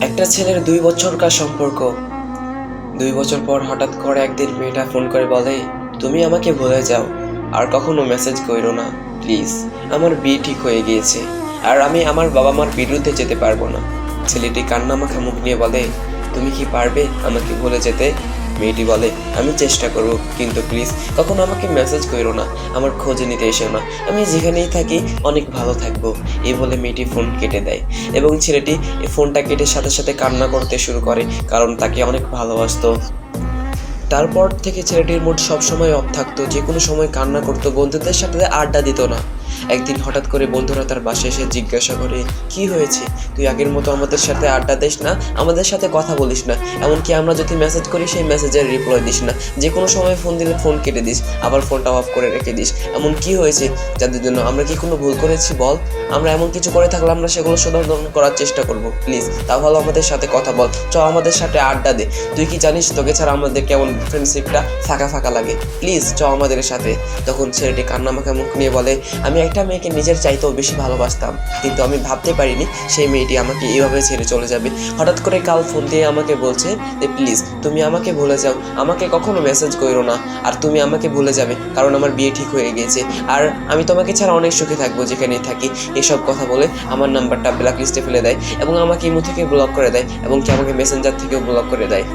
একটা ছেলের 2 বছরকার সম্পর্ক। 2 বছর পর হঠাৎ করে একদিন মেয়েটা ফোন করে বলে, তুমি আমাকে ভুলে যাও, আর কখনো মেসেজ কইরো না প্লিজ। আমার বিয়ে ঠিক হয়ে গিয়েছে, আর আমি আমার বাবা মার বিরুদ্ধে যেতে পারবো না। ছেলেটি কান্নামাখা মুখ নিয়ে বলে, তুমি কি পারবে আমাকে ভুলে যেতে? মেয়েটি বলে, আমি চেষ্টা করব, কিন্তু প্লিজ কখনো আমাকে মেসেজ কইরো না, আমার খোঁজ নিতে এসো না, আমি যেখানেই থাকি অনেক ভালো থাকবো। এই বলে মেয়েটি ফোন কেটে দেয় এবং ছেলেটি ফোনটা কেটে সাথে সাথে কান্না করতে শুরু করে, কারণ তাকে অনেক ভালোবাসতো। তারপর থেকে ছেলেটির মুড সবসময় অফ থাকতো, যে কোনো সময় কান্না করতো, বন্ধুদের সাথে আড্ডা দিত না। একদিন হঠাৎ করে বন্ধুরা তার বাসায় এসে জিজ্ঞাসা করে, কি হয়েছে, তুই আগের মতো আমাদের সাথে আড্ডা দিস না, আমাদের সাথে কথা বলিস না, এমনকি আমরা যদি মেসেজ করি সেই মেসেজের রিপ্লাই দিস না, যে কোনো সময় ফোন দিলে ফোন কেটে দিস, আবার ফোনটা অফ করে রেখে দিস। এমন কি হয়েছে যাদের জন্য? আমরা কি কোনো ভুল করেছি বল? আমরা এমন কিছু করে থাকলে আমরা সেগুলো শোধন করার চেষ্টা করব, প্লিজ তাহলে আমাদের সাথে কথা বল, আমাদের সাথে আড্ডা দে। তুই কি জানিস তোকে ছাড়া আমাদের কেমন ফ্রেন্ডশিপটা ফাঁকা ফাঁকা লাগে, প্লিজ আমাদের সাথে। তখন ছেলেটি কান্নামাখা মুখ নিয়ে বলে, আমি একটা মেয়েকে নিজের চাইতেও বেশি ভালোবাসতাম, কিন্তু আমি ভাবতে পারিনি সেই মেয়েটি আমাকে এইভাবে ছেড়ে চলে যাবে। হঠাৎ করে কাল ফোন দিয়ে আমাকে বলছে যে প্লিজ তুমি আমাকে ভুলে যাও, আমাকে কখনো মেসেজ করো না, আর তুমি আমাকে ভুলে যাবে কারণ আমার বিয়ে ঠিক হয়ে গিয়েছে, আর আমি তোমাকে ছাড়া অনেক সুখে থাকবো যেখানেই থাকি। এসব কথা বলে আমার নাম্বারটা ব্ল্যাক লিস্টে ফেলে দেয় এবং আমাকে ইমো থেকে ব্লক করে দেয় এবং কি আমাকে মেসেঞ্জার থেকেও ব্লক করে দেয়।